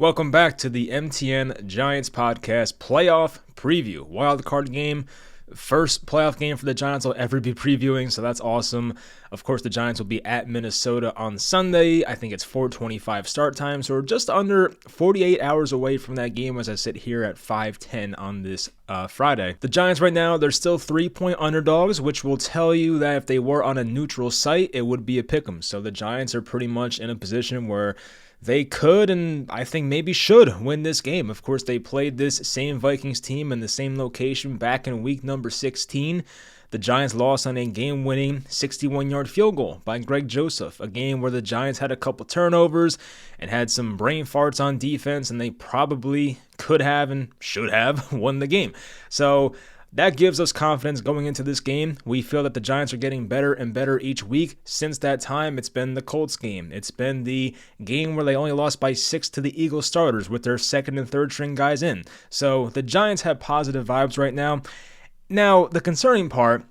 Welcome back to the MTN Giants podcast playoff preview. Wild card game. First playoff game for the Giants I'll ever be previewing, so that's awesome. Of course, the Giants will be at Minnesota on Sunday. I think it's 4:25 start time, so we're just under 48 hours away from that game as I sit here at 5:10 on this Friday. The Giants right now, they're still 3-point underdogs, which will tell you that if they were on a neutral site, it would be a pick'em. So the Giants are pretty much in a position where they could and I think maybe should win this game. Of course, they played this same Vikings team in the same location back in week number 16. The Giants lost on a game-winning 61-yard field goal by Greg Joseph, a game where the Giants had a couple turnovers and had some brain farts on defense, and they probably could have and should have won the game. So that gives us confidence going into this game. We feel that the Giants are getting better and better each week. Since that time, it's been the Colts game. It's been the game where they only lost by 6 to the Eagles starters with their second and third string guys in. So the Giants have positive vibes right now. Now, the concerning part,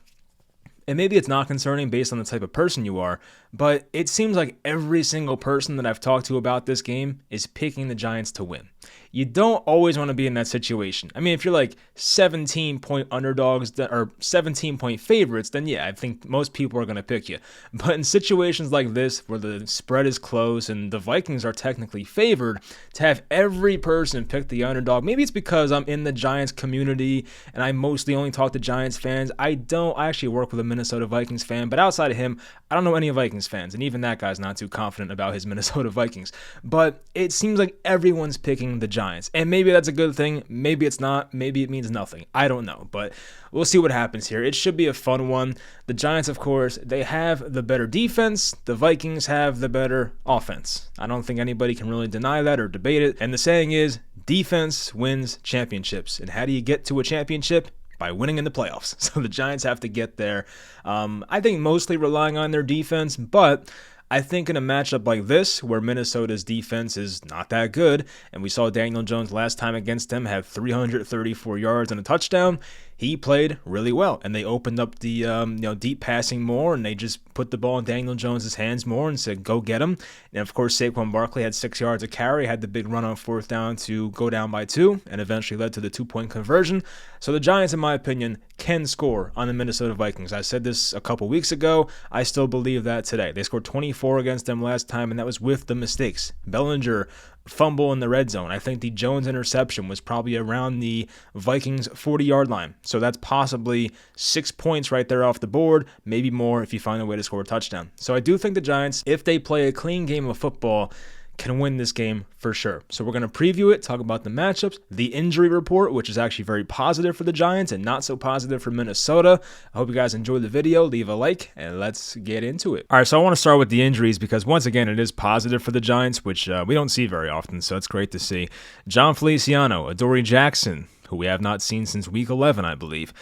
and maybe it's not concerning based on the type of person you are, but it seems like every single person that I've talked to about this game is picking the Giants to win. You don't always want to be in that situation. I mean, if you're like 17-point underdogs or 17-point favorites, then yeah, I think most people are going to pick you. But in situations like this, where the spread is close and the Vikings are technically favored, to have every person pick the underdog, maybe it's because I'm in the Giants community and I mostly only talk to Giants fans. I actually work with a Minnesota Vikings fan, but outside of him, I don't know any Vikings fans, and even that guy's not too confident about his Minnesota Vikings. But it seems like everyone's picking the Giants, and maybe that's a good thing, maybe it's not, maybe it means nothing. I don't know, but we'll see what happens here. It should be a fun one. The Giants, of course, they have the better defense. The Vikings have the better offense. I don't think anybody can really deny that or debate it. And the saying is, defense wins championships. And how do you get to a championship? By winning in the playoffs. So the Giants have to get there. I think mostly relying on their defense, but I think in a matchup like this, where Minnesota's defense is not that good, and we saw Daniel Jones last time against them have 334 yards and a touchdown, he played really well, and they opened up the deep passing more, and they just put the ball in Daniel Jones' hands more and said, go get him. And of course, Saquon Barkley had 6 yards of carry, had the big run on fourth down to go down by 2, and eventually led to the 2-point conversion. So the Giants, in my opinion, can score on the Minnesota Vikings. I said this a couple weeks ago. I still believe that today. They scored 24 against them last time, and that was with the mistakes. Bellinger fumble in the red zone. I think the Jones interception was probably around the Vikings 40-yard line. So that's possibly 6 points right there off the board, maybe more if you find a way to score a touchdown. So I do think the Giants, if they play a clean game of football, can win this game for sure. So we're going to preview it, talk about the matchups, the injury report, which is actually very positive for the Giants and not so positive for Minnesota. I hope you guys enjoyed the video. Leave a like, and let's get into it. All right, so I want to start with the injuries because, once again, it is positive for the Giants, which we don't see very often, so it's great to see. John Feliciano, Adoree Jackson, who we have not seen since Week 11, I believe.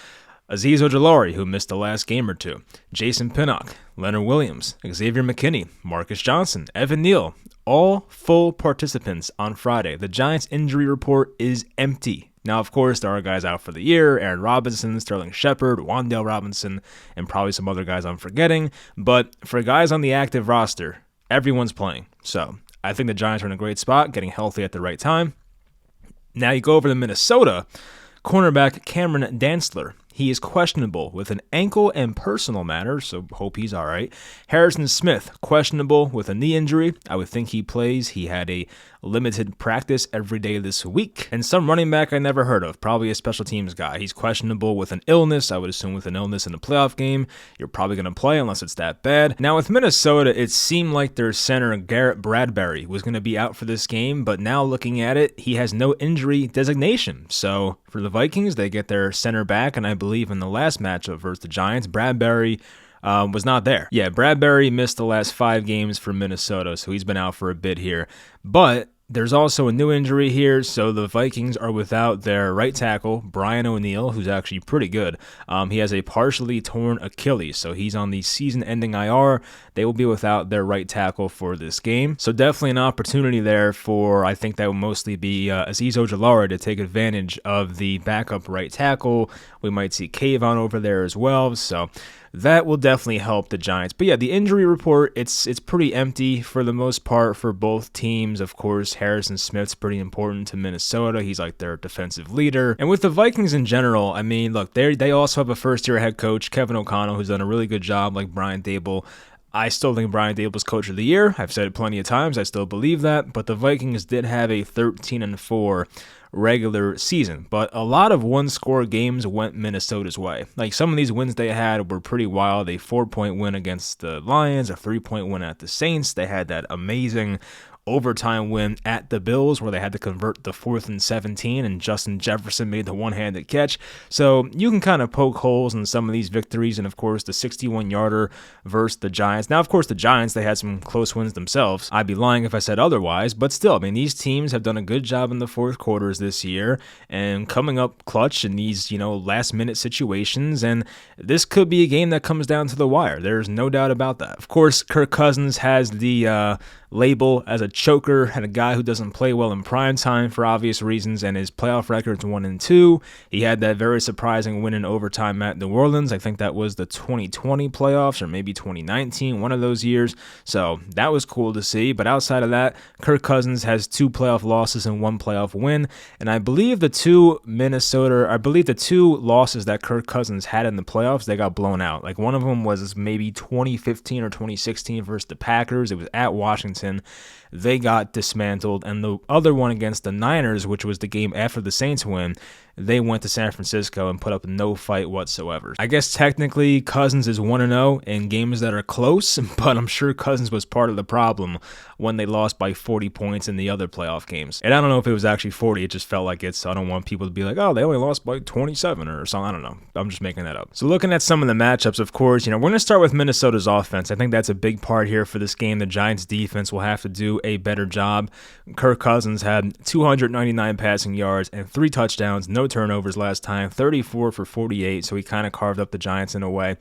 Azeez Ojulari, who missed the last game or two. Jason Pinnock, Leonard Williams, Xavier McKinney, Marcus Johnson, Evan Neal, all full participants on Friday. The Giants' injury report is empty. Now, of course, there are guys out for the year, Aaron Robinson, Sterling Shepard, Wan'Dale Robinson, and probably some other guys I'm forgetting. But for guys on the active roster, everyone's playing. So I think the Giants are in a great spot, getting healthy at the right time. Now you go over to Minnesota. Cornerback Cameron Dantzler. He is questionable with an ankle and personal matter, so hope he's all right. Harrison Smith, questionable with a knee injury. I would think he plays. He had a limited practice every day this week. And some running back I never heard of, probably a special teams guy. He's questionable with an illness. I would assume with an illness in a playoff game, you're probably going to play unless it's that bad. Now with Minnesota, it seemed like their center Garrett Bradbury was going to be out for this game, but now looking at it, he has no injury designation. So for the Vikings, they get their center back, and I believe in the last matchup versus the Giants, Bradbury was not there. Yeah, Bradbury missed the last 5 games for Minnesota, so he's been out for a bit here. But there's also a new injury here, so the Vikings are without their right tackle, Brian O'Neill, who's actually pretty good. He has a partially torn Achilles, so he's on the season-ending IR. They will be without their right tackle for this game. So definitely an opportunity there for, I think that will mostly be Azeez Ojulari to take advantage of the backup right tackle. We might see Kayvon over there as well, so that will definitely help the Giants. But yeah, the injury report, it's pretty empty for the most part for both teams. Of course, Harrison Smith's pretty important to Minnesota. He's like their defensive leader. And with the Vikings in general, I mean, look, they also have a first-year head coach, Kevin O'Connell, who's done a really good job, like Brian Daboll. I still think Brian Daboll's coach of the year. I've said it plenty of times. I still believe that. But the Vikings did have a 13-4 regular season, but a lot of one-score games went Minnesota's way. Like, some of these wins they had were pretty wild. A 4-point win against the Lions, a 3-point win at the Saints. They had that amazing overtime win at the Bills where they had to convert the 4th and 17 and Justin Jefferson made the one-handed catch. So you can kind of poke holes in some of these victories, and of course the 61-yarder versus the Giants. Now, of course, the Giants, they had some close wins themselves. I'd be lying if I said otherwise, but still, I mean, these teams have done a good job in the fourth quarters this year and coming up clutch in these, last-minute situations, and this could be a game that comes down to the wire. There's no doubt about that. Of course, Kirk Cousins has the label as a choker and a guy who doesn't play well in prime time for obvious reasons, and his playoff record's 1-2. He had that very surprising win in overtime at New Orleans. I think that was the 2020 playoffs or maybe 2019, one of those years. So that was cool to see. But outside of that, Kirk Cousins has 2 playoff losses and 1 playoff win. And I believe the two losses that Kirk Cousins had in the playoffs, they got blown out. Like, one of them was maybe 2015 or 2016 versus the Packers. It was at Washington. They got dismantled, and the other one against the Niners, which was the game after the Saints win, they went to San Francisco and put up no fight whatsoever. I guess technically Cousins is 1-0 in games that are close, but I'm sure Cousins was part of the problem when they lost by 40 points in the other playoff games. And I don't know if it was actually 40, it just felt like I don't want people to be like, oh, they only lost by 27 or something. I don't know. I'm just making that up. So looking at some of the matchups, of course, we're going to start with Minnesota's offense. I think that's a big part here for this game. The Giants defense will have to do a better job. Kirk Cousins had 299 passing yards and 3 touchdowns, no turnovers last time, 34 for 48, so he kind of carved up the Giants in a way.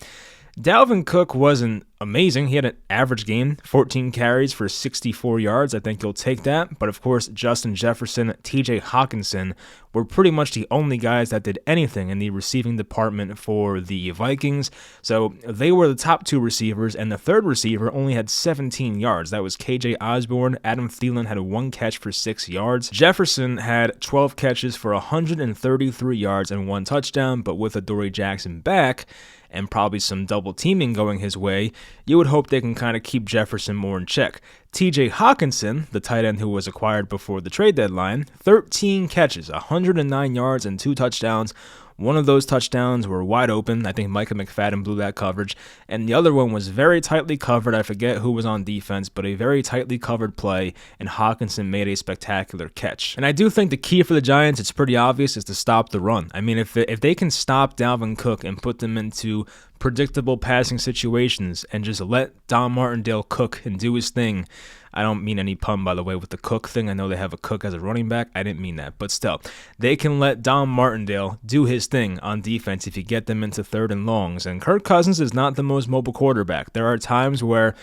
Dalvin Cook wasn't amazing. He had an average game, 14 carries for 64 yards. I think you'll take that. But of course, Justin Jefferson, TJ Hawkinson were pretty much the only guys that did anything in the receiving department for the Vikings. So they were the top 2 receivers, and the third receiver only had 17 yards. That was KJ Osborne. Adam Thielen had 1 catch for 6 yards. Jefferson had 12 catches for 133 yards and 1 touchdown, but with Adoree Jackson back, and probably some double teaming going his way, you would hope they can kind of keep Jefferson more in check. TJ Hawkinson, the tight end who was acquired before the trade deadline, 13 catches, 109 yards, and 2 touchdowns. One of those touchdowns were wide open. I think Micah McFadden blew that coverage. And the other one was very tightly covered. I forget who was on defense, but a very tightly covered play, and Hawkinson made a spectacular catch. And I do think the key for the Giants, it's pretty obvious, is to stop the run. I mean, if they can stop Dalvin Cook and put them into predictable passing situations and just let Don Martindale cook and do his thing. I don't mean any pun, by the way, with the Cook thing. I know they have a Cook as a running back. I didn't mean that. But still, they can let Don Martindale do his thing on defense if you get them into 3rd and longs. And Kirk Cousins is not the most mobile quarterback. There are times where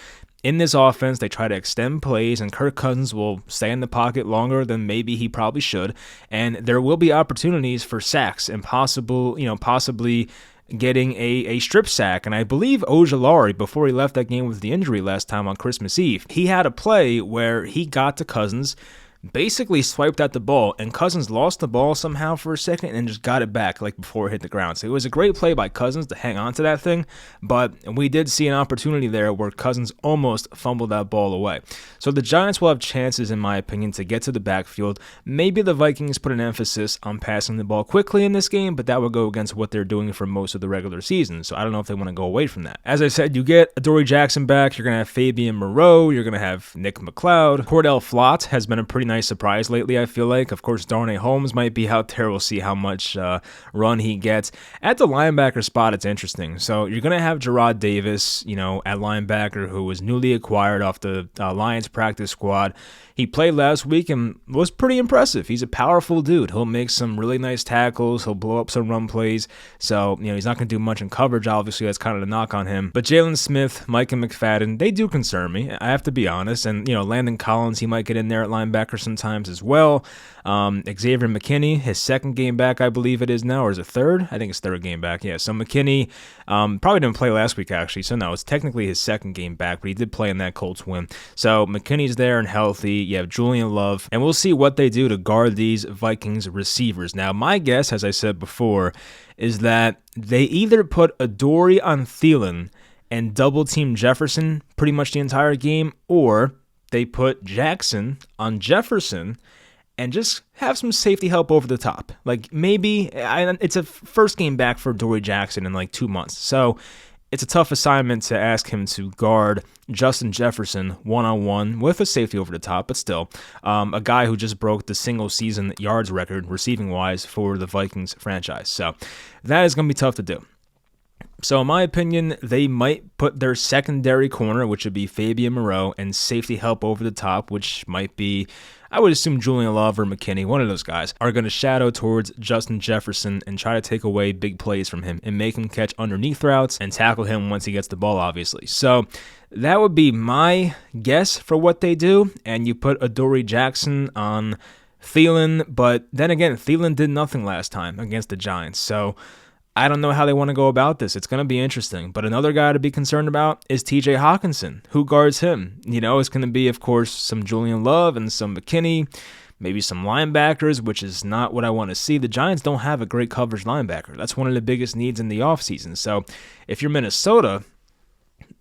in this offense, they try to extend plays, and Kirk Cousins will stay in the pocket longer than maybe he probably should. And there will be opportunities for sacks and possibly getting a strip sack. And I believe Ojulari, before he left that game with the injury last time on Christmas Eve, he had a play where he got to Cousins, basically swiped at the ball, and Cousins lost the ball somehow for a second and just got it back like before it hit the ground. So it was a great play by Cousins to hang on to that thing, but we did see an opportunity there where Cousins almost fumbled that ball away. So the Giants will have chances, in my opinion, to get to the backfield. Maybe the Vikings put an emphasis on passing the ball quickly in this game, but that would go against what they're doing for most of the regular season. So I don't know if they want to go away from that. As I said, you get Adoree Jackson back. You're going to have Fabian Moreau. You're going to have Nick McLeod. Cordell Flott has been a pretty nice surprise lately, I feel like. Of course, Darnay Holmes might be out there. We'll see how much run he gets. At the linebacker spot, it's interesting. So you're going to have Jarrad Davis, at linebacker, who was newly acquired off the Lions practice squad. He played last week and was pretty impressive. He's a powerful dude. He'll make some really nice tackles. He'll blow up some run plays. So, he's not going to do much in coverage. Obviously, that's kind of the knock on him. But Jalen Smith, Micah McFadden, they do concern me. I have to be honest. And, Landon Collins, he might get in there at linebacker sometimes as well. Xavier McKinney, his second game back, I believe it is now, or is it third? I think it's third game back. Yeah, so McKinney probably didn't play last week, actually. So no, it's technically his second game back, but he did play in that Colts win. So McKinney's there and healthy. You have Julian Love, and we'll see what they do to guard these Vikings receivers. Now, my guess, as I said before, is that they either put Adoree on Thielen and double team Jefferson pretty much the entire game, or they put Jackson on Jefferson and just have some safety help over the top. Like maybe it's a first game back for Adoree Jackson in like 2 months. So it's a tough assignment to ask him to guard Justin Jefferson one-on-one with a safety over the top, but still, a guy who just broke the single season yards record receiving-wise for the Vikings franchise. So that is going to be tough to do. So in my opinion, they might put their secondary corner, which would be Fabian Moreau, and safety help over the top, which might be, I would assume, Julian Love or McKinney, one of those guys, are going to shadow towards Justin Jefferson and try to take away big plays from him and make him catch underneath routes and tackle him once he gets the ball, obviously. So that would be my guess for what they do, and you put Adoree Jackson on Thielen, but then again, Thielen did nothing last time against the Giants, so I don't know how they want to go about this. It's going to be interesting. But another guy to be concerned about is TJ Hawkinson. Who guards him? You know, it's going to be, of course, some Julian Love and some McKinney, maybe some linebackers, which is not what I want to see. The Giants don't have a great coverage linebacker. That's one of the biggest needs in the offseason. So if you're Minnesota,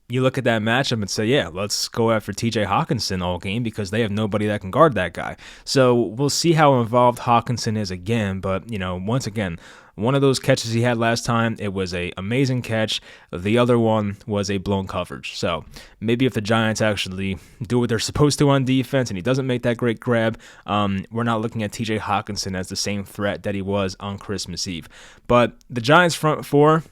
you look at that matchup and say, yeah, let's go after TJ Hawkinson all game because they have nobody that can guard that guy. So we'll see how involved Hawkinson is again. But, you know, once again, one of those catches he had last time, it was an amazing catch. The other one was a blown coverage. So maybe if the Giants actually do what they're supposed to on defense and he doesn't make that great grab, we're not looking at TJ Hawkinson as the same threat that he was on Christmas Eve. But the Giants front four,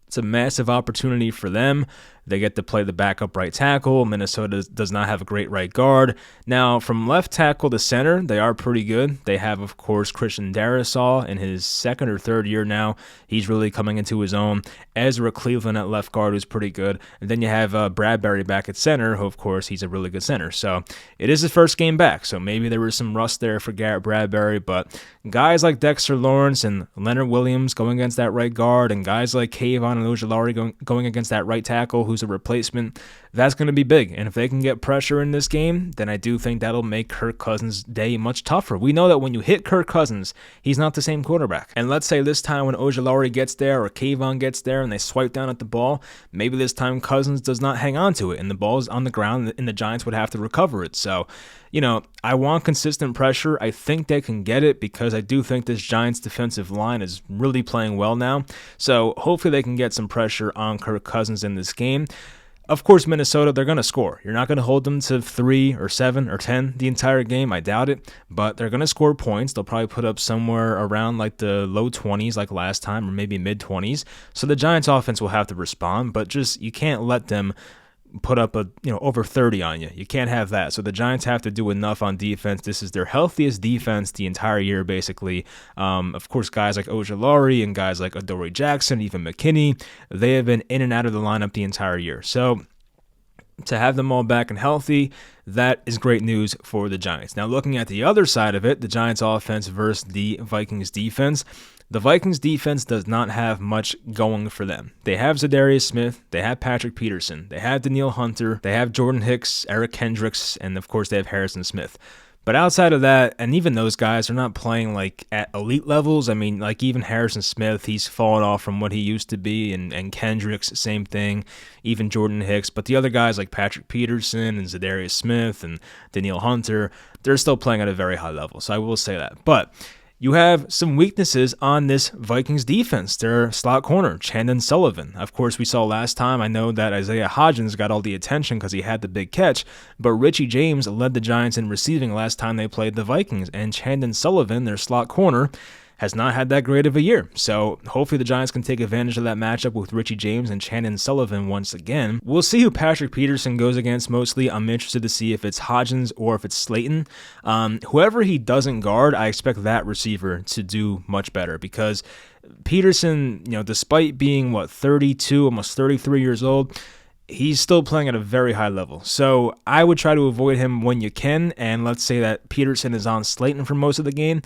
it's a massive opportunity for them. They get to play the backup right tackle. Minnesota does not have a great right guard. Now, from left tackle to center, they are pretty good. They have, of course, Christian Darrisaw in his second or third year now. He's really coming into his own. Ezra Cleveland at left guard, who's pretty good. And then you have Bradbury back at center, who, of course, he's a really good center. So it is his first game back. So maybe there was some rust there for Garrett Bradbury. But guys like Dexter Lawrence and Leonard Williams going against that right guard, and guys like Kayvon and Ojulari going against that right tackle, who's a replacement, that's going to be big. And if they can get pressure in this game, then I do think that'll make Kirk Cousins' day much tougher. We know that when you hit Kirk Cousins, he's not the same quarterback. And let's say this time when Ojulari gets there or Kayvon gets there and they swipe down at the ball, maybe this time Cousins does not hang on to it and the ball is on the ground and the Giants would have to recover it. So, you know, I want consistent pressure. I think they can get it because I do think this Giants defensive line is really playing well now. So hopefully they can get some pressure on Kirk Cousins in this game. Of course, Minnesota, they're going to score. You're not going to hold them to 3 or 7 or 10 the entire game. I doubt it. But they're going to score points. They'll probably put up somewhere around like the low 20s like last time or maybe mid 20s. So the Giants offense will have to respond. But just you can't let them put up over 30 on you. You can't have that. So the Giants have to do enough on defense. This is their healthiest defense the entire year, basically. Of course, guys like Ojulari and guys like Adoree Jackson, even McKinney, they have been in and out of the lineup the entire year. So to have them all back and healthy, that is great news for the Giants. Now, looking at the other side of it, the Giants offense versus the Vikings defense, the Vikings defense does not have much going for them. They have Zadarius Smith, they have Patrick Peterson, they have Danielle Hunter, they have Jordan Hicks, Eric Kendricks, and of course they have Harrison Smith. But outside of that, and even those guys are not playing like at elite levels. I mean, like even Harrison Smith, he's fallen off from what he used to be, and Kendricks, same thing, even Jordan Hicks. But the other guys like Patrick Peterson and Zadarius Smith and Danielle Hunter, they're still playing at a very high level. So I will say that. But you have some weaknesses on this Vikings defense. Their slot corner, Chandon Sullivan. Of course, we saw last time, I know that Isaiah Hodgins got all the attention because he had the big catch, but Richie James led the Giants in receiving last time they played the Vikings, and Chandon Sullivan, their slot corner, has not had that great of a year. So hopefully the Giants can take advantage of that matchup with Richie James and Chandon Sullivan once again. We'll see who Patrick Peterson goes against mostly. I'm interested to see if it's Hodgins or if it's Slayton. Whoever he doesn't guard, I expect that receiver to do much better because Peterson, despite being, 32, almost 33 years old, he's still playing at a very high level. So I would try to avoid him when you can. And let's say that Peterson is on Slayton for most of the game,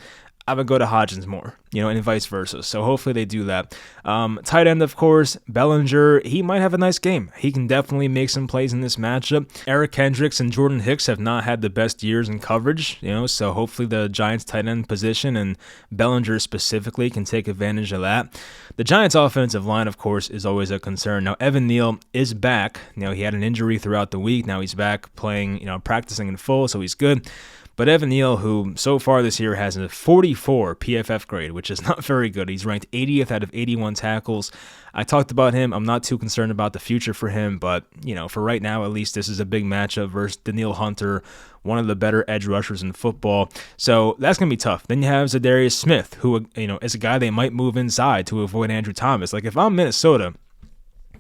I would go to Hodgins more, and vice versa. So hopefully they do that. Tight end, of course, Bellinger, he might have a nice game. He can definitely make some plays in this matchup. Eric Kendricks and Jordan Hicks have not had the best years in coverage, so hopefully the Giants tight end position and Bellinger specifically can take advantage of that. The Giants offensive line, of course, is always a concern. Now, Evan Neal is back. He had an injury throughout the week. Now he's back playing, practicing in full, so he's good. But Evan Neal, who so far this year has a 44 PFF grade, which is not very good. He's ranked 80th out of 81 tackles. I talked about him. I'm not too concerned about the future for him, but, for right now, at least this is a big matchup versus Danielle Hunter, one of the better edge rushers in football. So that's going to be tough. Then you have Zadarius Smith, who, is a guy they might move inside to avoid Andrew Thomas. Like, if I'm Minnesota,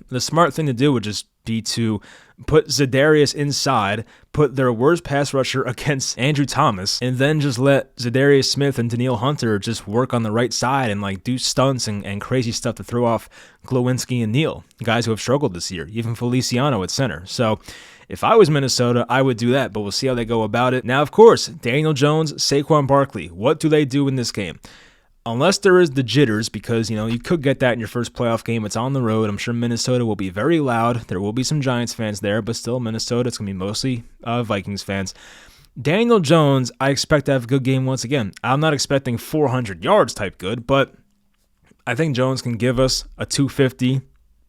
the smart thing to do would just be to put Zadarius inside, put their worst pass rusher against Andrew Thomas, and then just let Zadarius Smith and Danielle Hunter just work on the right side and do stunts and crazy stuff to throw off Glowinski and Neal, guys who have struggled this year, even Feliciano at center. So if I was Minnesota, I would do that, but we'll see how they go about it. Now, of course, Daniel Jones, Saquon Barkley, what do they do in this game? Unless there is the jitters, because, you could get that in your first playoff game. It's on the road. I'm sure Minnesota will be very loud. There will be some Giants fans there, but still Minnesota, it's going to be mostly Vikings fans. Daniel Jones, I expect to have a good game once again. I'm not expecting 400 yards type good, but I think Jones can give us a 250,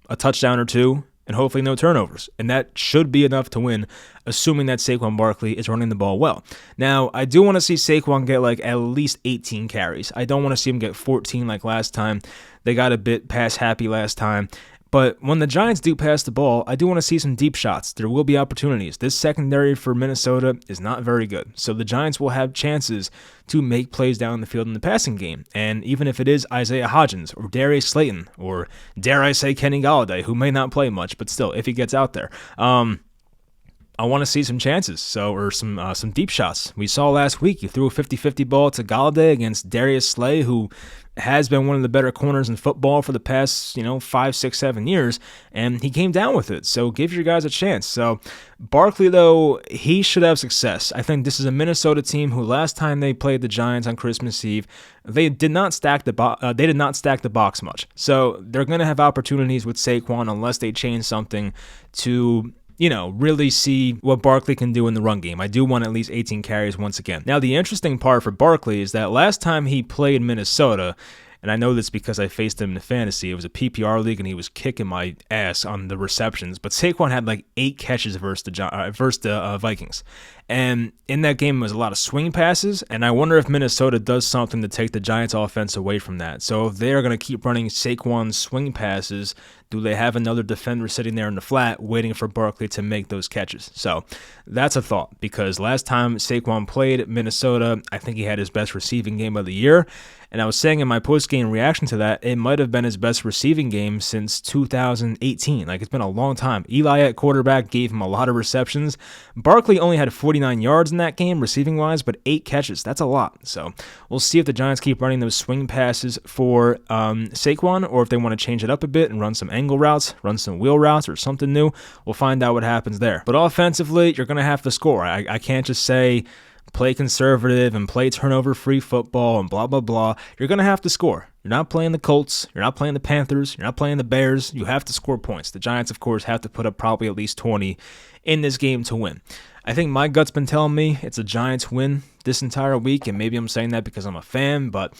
a touchdown or two, and hopefully no turnovers. And that should be enough to win, assuming that Saquon Barkley is running the ball well. Now, I do want to see Saquon get at least 18 carries. I don't want to see him get 14 like last time. They got a bit pass happy last time. But when the Giants do pass the ball, I do want to see some deep shots. There will be opportunities. This secondary for Minnesota is not very good. So the Giants will have chances to make plays down the field in the passing game. And even if it is Isaiah Hodgins or Darius Slayton or, dare I say, Kenny Golladay, who may not play much, but still, if he gets out there, I want to see some chances, or some deep shots. We saw last week, you threw a 50-50 ball to Golladay against Darius Slay, who has been one of the better corners in football for the past, 5, 6, 7 years, and he came down with it. So give your guys a chance. So Barkley, though, he should have success. I think this is a Minnesota team who last time they played the Giants on Christmas Eve, they did not stack the box much. So they're going to have opportunities with Saquon unless they change something to really see what Barkley can do in the run game. I do want at least 18 carries once again. Now, the interesting part for Barkley is that last time he played Minnesota, and I know this because I faced him in fantasy, it was a PPR league, and he was kicking my ass on the receptions, but Saquon had 8 catches versus the Vikings. And in that game, it was a lot of swing passes, and I wonder if Minnesota does something to take the Giants' offense away from that. So if they're going to keep running Saquon's swing passes, do they have another defender sitting there in the flat waiting for Barkley to make those catches? So that's a thought, because last time Saquon played Minnesota, I think he had his best receiving game of the year. And I was saying in my post-game reaction to that, it might have been his best receiving game since 2018. It's been a long time. Eli at quarterback gave him a lot of receptions. Barkley only had 49 yards in that game, receiving-wise, but 8 catches. That's a lot. So we'll see if the Giants keep running those swing passes for Saquon, or if they want to change it up a bit and run some angle routes, run some wheel routes, or something new. We'll find out what happens there. But offensively, you're going to have to score. I can't just say play conservative and play turnover-free football and blah, blah, blah. You're going to have to score. You're not playing the Colts. You're not playing the Panthers. You're not playing the Bears. You have to score points. The Giants, of course, have to put up probably at least 20 in this game to win. I think my gut's been telling me it's a Giants win this entire week, and maybe I'm saying that because I'm a fan, but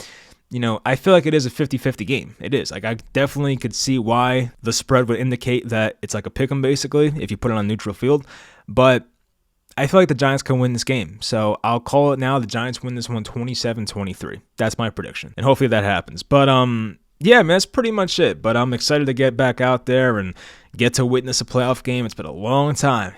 I feel like it is a 50-50 game. It is. I definitely could see why the spread would indicate that it's like a pick'em, basically, if you put it on neutral field. But I feel like the Giants can win this game. So I'll call it now. The Giants win this one 27-23. That's my prediction. And hopefully that happens. But yeah, man, that's pretty much it. But I'm excited to get back out there and get to witness a playoff game. It's been a long time,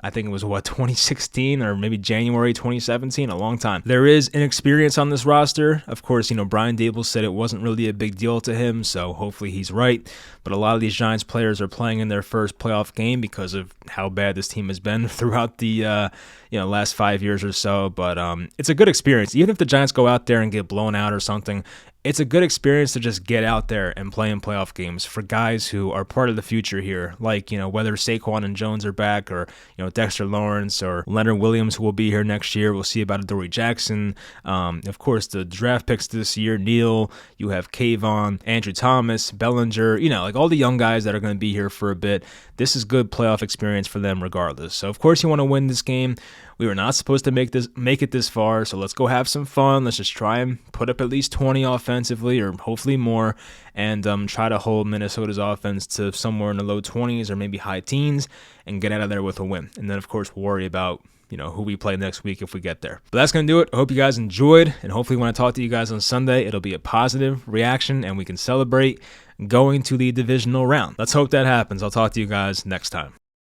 I think it was, 2016 or maybe January 2017, a long time. There is inexperience on this roster. Of course, Brian Daboll said it wasn't really a big deal to him, so hopefully he's right. But a lot of these Giants players are playing in their first playoff game because of how bad this team has been throughout the last 5 years or so. But it's a good experience. Even if the Giants go out there and get blown out or something, it's a good experience to just get out there and play in playoff games for guys who are part of the future here. Like, whether Saquon and Jones are back, or, Dexter Lawrence or Leonard Williams, who will be here next year. We'll see about Adoree Jackson. Of course, the draft picks this year, Neal, you have Kayvon, Andrew Thomas, Bellinger, like all the young guys that are going to be here for a bit. This is good playoff experience for them regardless. So, of course, you want to win this game. We were not supposed to make it this far, so let's go have some fun. Let's just try and put up at least 20 offensively, or hopefully more, and try to hold Minnesota's offense to somewhere in the low 20s or maybe high teens and get out of there with a win. And then, of course, worry about who we play next week if we get there. But that's going to do it. I hope you guys enjoyed, and hopefully when I talk to you guys on Sunday, it'll be a positive reaction and we can celebrate going to the divisional round. Let's hope that happens. I'll talk to you guys next time.